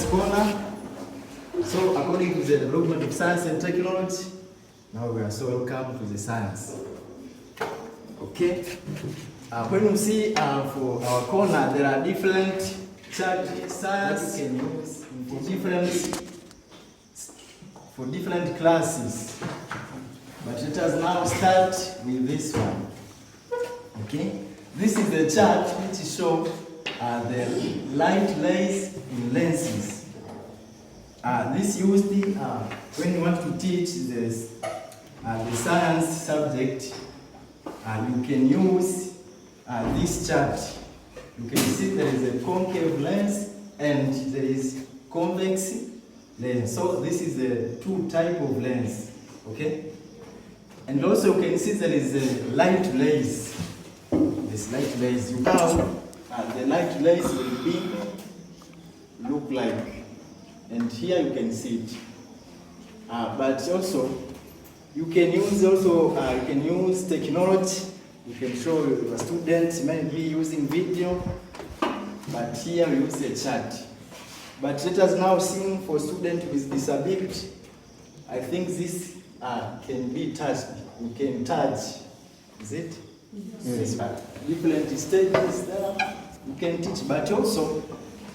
corner. So according to the development of science and technology, now we are so welcome to the science. Okay. When you see for our corner, there are different charts, science you can use for different classes. But let us now start with this one. Okay. This is the chart which shows the light rays in lenses. This used when you want to teach this, the science subject. You can use this chart. You can see there is a concave lens and there is convex lens. So this is the two type of lens. Okay. And also you can see there is a light rays. This light rays, you know, the light rays will be look like, and here you can see it. But also you can use technology. You can show your students maybe using video, but here we use a chart. But let us now see for students with disability. I think this can be touched. You can touch. Is it? Yes. Different stages there you can teach, but also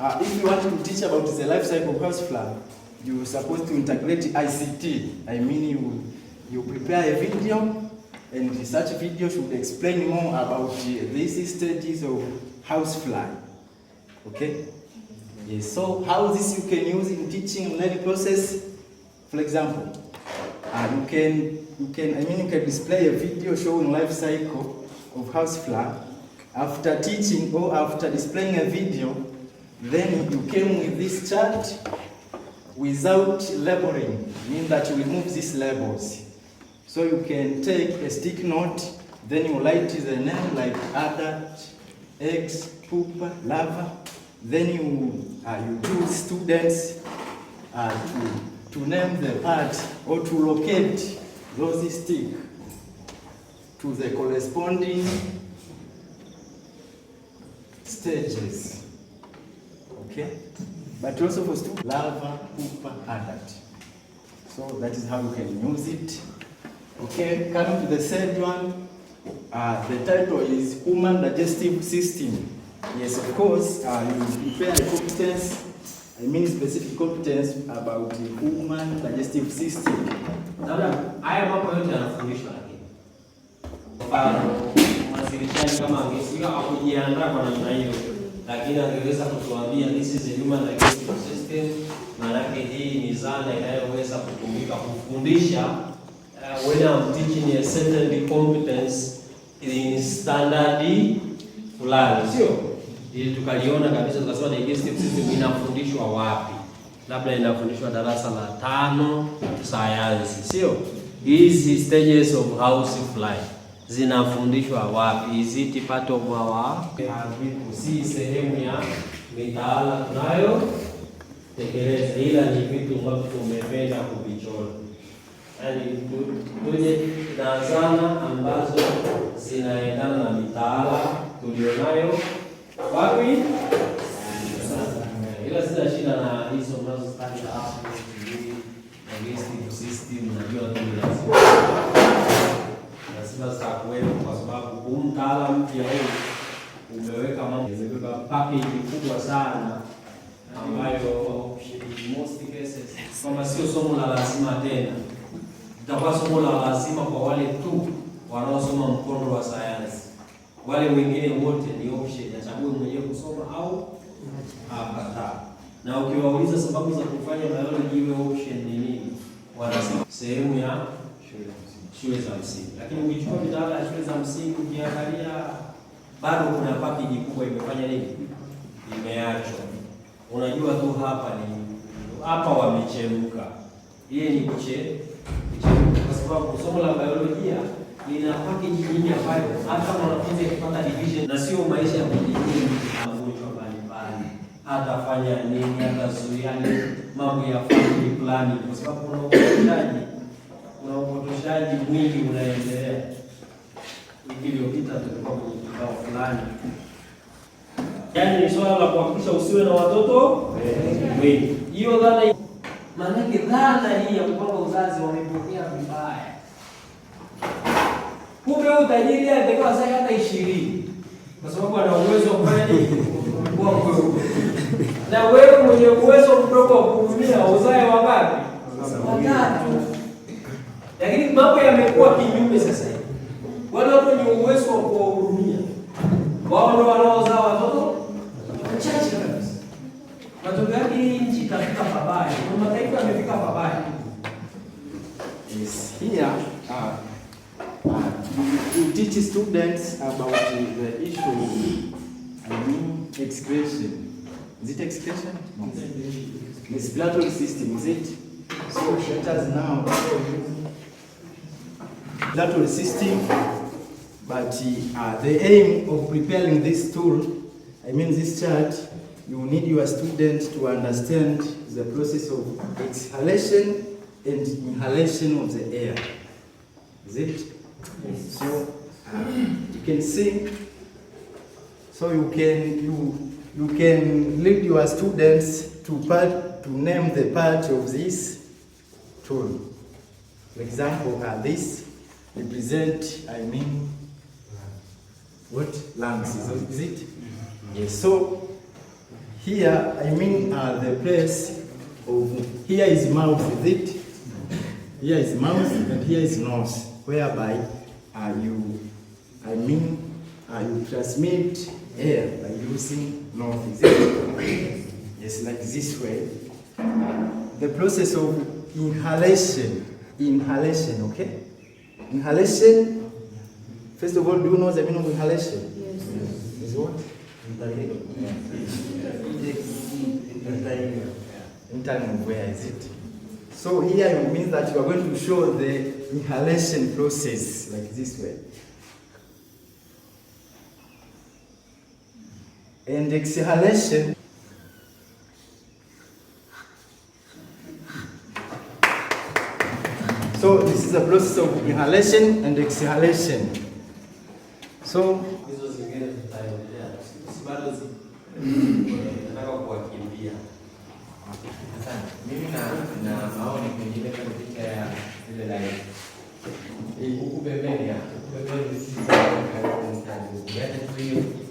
if you want to teach about the life cycle of housefly, you're supposed to integrate ICT. I mean, you prepare a video, and such video should explain more about these stages of housefly. Okay. Yes. So how this you can use in teaching learning process? For example, you can display a video showing life cycle of housefly. After teaching or after displaying a video, then you came with this chart without labeling, meaning that you remove these labels. So you can take a stick note, then you write the name like adult, eggs, pupa, larva. Then you choose students to name the part or to locate those sticks to the corresponding stages. Okay? But also for students, larva, pupa, adult. So that is how you can use it. Okay, coming to the third one, the title is Human Digestive System. Yes, of course, you prepare a competence, specific competence about the human digestive system. Haya mambo yote yanafundishwa lakini. Mfano, mwasilishaji kama angesikia hakujiandaa kwa namna hiyo, lakini angeweza kutuambia this is a human digestive system, maana hii ni zana inayoweza kutumika kufundisha when I'm teaching a certain competence in standard fulani, sio? Ili tukaliona kabisa tukasema digestive system inafundishwa wapi? Labda inafundishwa darasa la 5 sayansi, sio? Hizi stages of housefly zinafundishwa wapi? Is it part of our si sehemu ya mitaala tunayo tekeleza, ila ni vitu ambavyo tumependa kuvichora. Yaani tuje na zana ambazo zinaendana na mitaala tulionayo wapi? Ila sina shida na hizo ambazo stadi hapo digestive system, najua tu lazima zitakuwepo kwa sababu mtaala mpya huu umeweka mambo package kubwa sana ambayo in most cases kama sio somo la lazima tena, itakuwa somo la lazima kwa wale tu wanaosoma mkondo wa sayansi. Wale wengine wote ni option, achague mwenyewe kusoma au hapana. Na ukiwauliza sababu za kufanya biology iwe option ni nini, wanasema sehemu ya shule za msingi. Lakini ukichukua mitaala ya shule za msingi ukiangalia, bado kuna package kubwa imefanya nini, imeachwa. Unajua tu hapa wamechemka. Yeye ni kuchemka kwa sababu somo la biolojia lina package nyingi ambayo hata mwanafunzi akipata division na sio maisha ya kujifunza magonjwa mbalimbali, atafanya nini, atazuia mambo ya family planning, kwa sababu kuna upotoshaji mwingi unaendelea. Wiki iliyopita tulikuwa kwenye kikao fulani Yaani ni swala la kuhakikisha usiwe na watoto wengi. Hiyo dhana, maanake dhana hii ya kupanga uzazi wamepokea vibaya. Kumbe utajiri atakiwa sasa hata 20. Kwa sababu ana uwezo wa kufanya kuwa mkubwa. Na wewe mwenye uwezo mdogo wa kuhudumia uzae wangapi? Watatu. Lakini mambo yamekuwa kinyume sasa hivi. Wale watu wenye uwezo wa kuwahudumia wao ndio wanaozaa watoto wachache kabisa. Matokeo yake hii nchi itafika pabaya. Kwa mataifa yamefika pabaya. Yes, here to teach students about the issue, I mean, excretion. Is it excretion? No. Respiratory system, is it? So let us now respiratory system, but the aim of preparing this tool, I mean this chart, you need your students to understand the process of exhalation and inhalation of the air. Is it? Yes. So you can see. So you can lead your students to name the part of this tool. For example, this represent, I mean, what lungs is it? Yes. So here, I mean, the place of here is mouth, is it? Here is mouth and here is nose, whereby you transmit air by using nose, is it? Yes, like this way. The process of inhalation, okay? Inhalation, first of all, do you know the meaning of inhalation? Yes. Is what? Inhaling, where is it? So here it means that you are going to show the inhalation process like this way. And exhalation. So this is the process of inhalation and exhalation. So mimi na maoni pengine kama picha ya ile live huku pembeni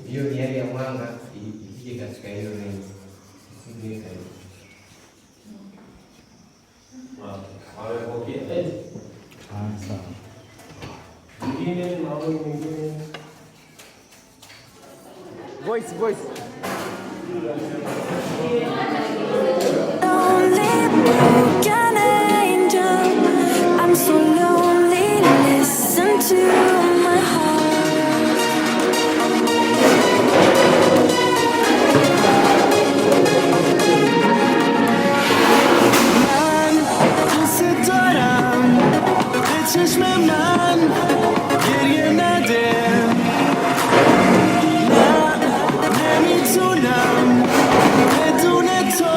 hiyo ni hali ya mwanga ikije katika hiyo range. Voice. I'm so lonely, listen to my heart. Man, konsentreren, bitches med man, geriye nadim. Na, nemi tunam, bedune to.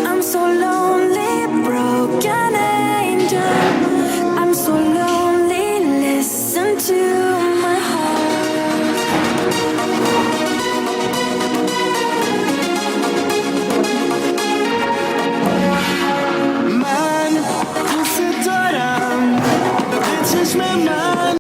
I'm so lonely, broken angel. I'm so lonely, listen to